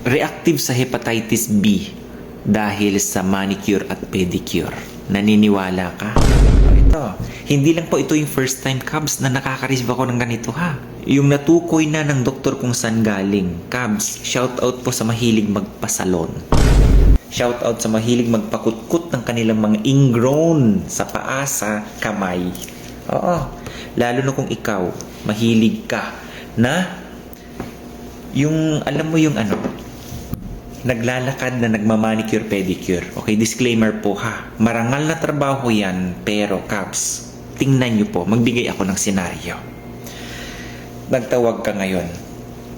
Reactive sa hepatitis B dahil sa manicure at pedicure. Naniniwala ka? Ito, hindi lang po ito yung first time, Cubs, na nakaka-receive ako ng ganito, ha. Yung natukoy na ng doktor kung saan galing. Cubs, shout out po sa mahilig magpasalon. Shout out sa mahilig magpakutkot ng kanilang mga ingrown sa paa, sa kamay. Oo, lalo na kung ikaw, mahilig ka na yung, alam mo yung ano, naglalakad na nagmamanicure pedicure. Okay, disclaimer po ha. Marangal na trabaho yan, pero Cubs, tingnan nyo po, magbigay ako ng senaryo. Nagtawag ka ngayon.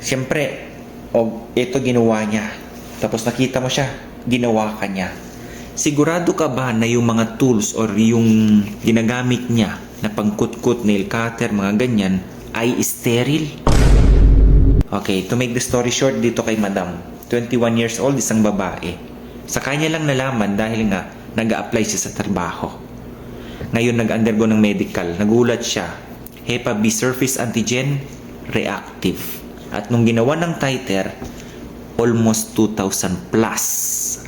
Siyempre, ito ginawa niya. Tapos nakita mo siya, ginawa ka niya. Sigurado ka ba na yung mga tools or yung ginagamit niya na pangkutkot, nail cutter, mga ganyan, ay sterile? Okay, to make the story short dito kay Madam, 21 years old, isang babae. Sa kanya lang nalaman dahil nga nag-a-apply siya sa trabaho. Ngayon nag-undergo ng medical, nagulat siya. Hepa B surface antigen reactive. At nung ginawa ng titer, almost 2,000 plus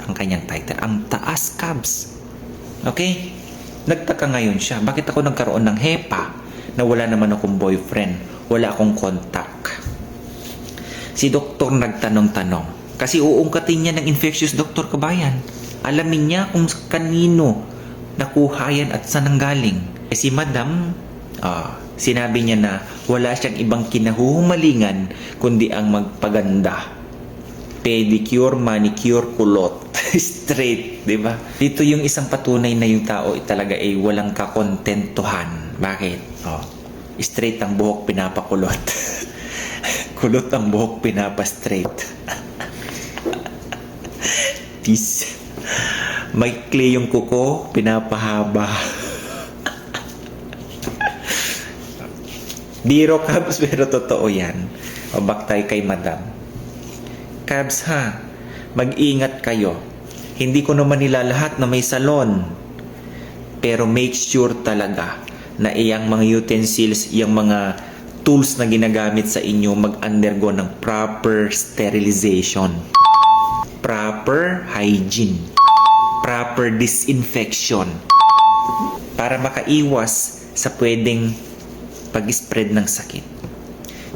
ang kanyang titer. Ang taas, Cubs. Okay? Nagtaka ngayon siya. Bakit ako nagkaroon ng hepa na wala naman akong boyfriend? Wala akong contact. Si doktor nagtanong-tanong. Kasi uungkatin niya ng infectious, Dr. Kabayan. Alamin niya kung kanino nakuha yan at saan nanggaling. Eh si Madam, sinabi niya na wala siyang ibang kinahuhumalingan kundi ang magpaganda. Pedicure, manicure, kulot. Straight, di ba? Dito yung isang patunay na yung tao talaga ay walang kakontentuhan. Bakit? Straight ang buhok, pinapakulot. Kulot ang buhok, pinapastraight. Peace. May clay yung kuko, pinapahaba. Biro, Cubs, pero totoo yan. O back tayo kay Madam. Cubs ha, mag-ingat kayo. Hindi ko naman nilalahat na may salon. Pero make sure talaga na iyang mga utensils, iyang mga tools na ginagamit sa inyo mag-undergo ng proper sterilization. Proper hygiene. Proper disinfection. Para makaiwas sa pwedeng pag-spread ng sakit.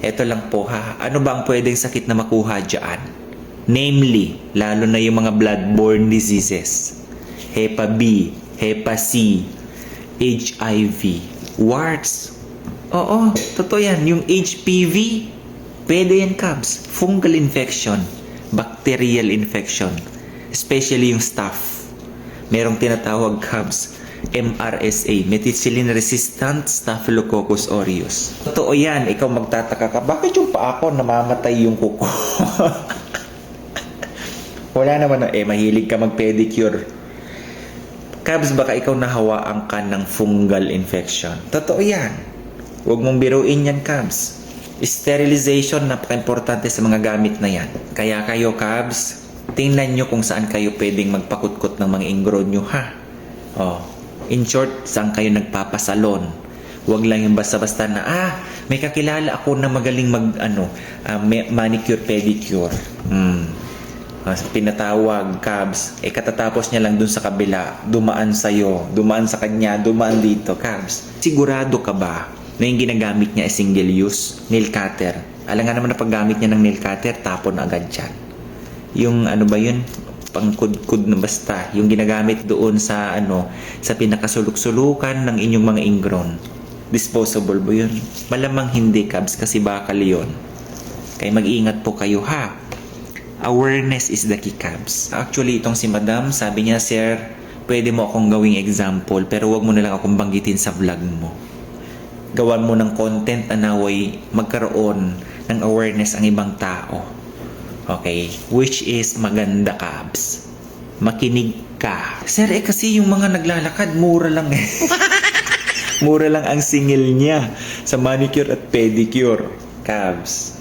Ito lang po ha. Ano ba ang pwedeng sakit na makuha dyan? Namely, lalo na yung mga bloodborne diseases. Hepa B, Hepa C, HIV, warts. Oo, totoo yan. Yung HPV, pwede yan, Cubs. Fungal infection, bacterial infection, especially yung staph. Merong tinatawag, Cubs, MRSA, methicillin-resistant Staphylococcus aureus. Totoo yan. Ikaw magtataka ka, bakit yung paa ko namamatay yung kuko? Wala naman mahilig ka mag-pedicure. Cubs, baka ikaw nahawaan ka ng fungal infection. Totoo yan. Huwag mong biruin yan, Cubs. Sterilization, napaka-importante sa mga gamit na yan. Kaya kayo, Cubs, tingnan nyo kung saan kayo pwedeng magpakutkot ng mga ingrown nyo, ha? In short, saan kayo nagpapasalon? Huwag lang yung basta-basta na, may kakilala ako na magaling manicure, pedicure. Pinatawag, Cubs. Katatapos niya lang dun sa kabila, dumaan sa'yo, dumaan sa kanya, dumaan dito, Cubs. Sigurado ka ba na yung ginagamit niya ay single use? Nail cutter. Alam nga naman na paggamit niya ng nail cutter, tapon agad dyan. Yung ano ba yun? Pangkudkud na basta. Yung ginagamit doon sa sa pinakasuluk-sulukan ng inyong mga ingrown. Disposable ba yun? Malamang hindi, Cubs, kasi bakal yun. Kaya mag-iingat po kayo, ha? Awareness is the key, Cubs. Actually, itong si Madam, sabi niya, Sir, pwede mo akong gawing example, pero wag mo na lang akong banggitin sa vlog mo. Gawan mo ng content na naway magkaroon ng awareness ang ibang tao. Okay? Which is maganda, Cubs. Makinig ka. Sir, kasi yung mga naglalakad, mura lang eh. Mura lang ang singil niya sa manicure at pedicure. Cubs,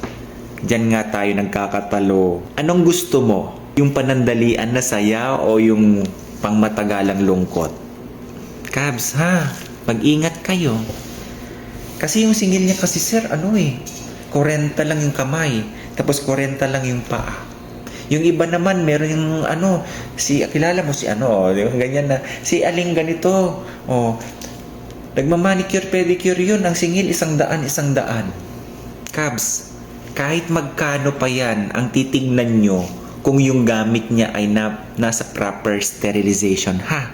diyan nga tayo nagkakatalo. Anong gusto mo? Yung panandalian na saya o yung pangmatagalang lungkot? Cubs, ha? Mag-ingat kayo. Kasi yung singil niya kasi, Sir, 40 lang yung kamay, tapos 40 lang yung paa. Yung iba naman, meron yung ano, kilala mo si ano, di ba? Ganyan na, si Aling ganito, oh, nagmamanicure, pedicure yun, ang singil, 100, 100. Cabs, kahit magkano pa yan, ang titignan nyo kung yung gamit niya ay nasa proper sterilization, ha?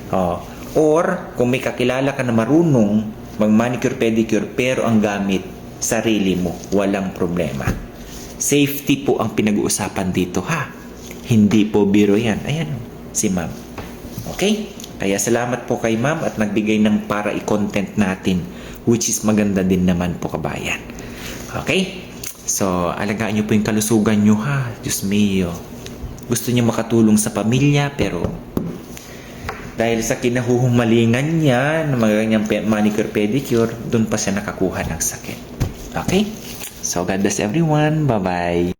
Oh. Or, kung may kakilala ka na marunong mag-manicure, pedicure, pero ang gamit, sarili mo, walang problema. Safety po ang pinag-uusapan dito, ha? Hindi po biro yan. Ayan, si ma'am. Okay? Kaya salamat po kay ma'am at nagbigay ng para i-content natin, which is maganda din naman po, kabayan. Okay? So, alagaan nyo po yung kalusugan nyo, ha? Diyos mio. Gusto niya makatulong sa pamilya, pero dahil sa kinahuhumalingan niya ng mga ganyang manicure pedicure, doon pa siya nakakuha ng sakit. Okay? So, God bless everyone. Bye-bye.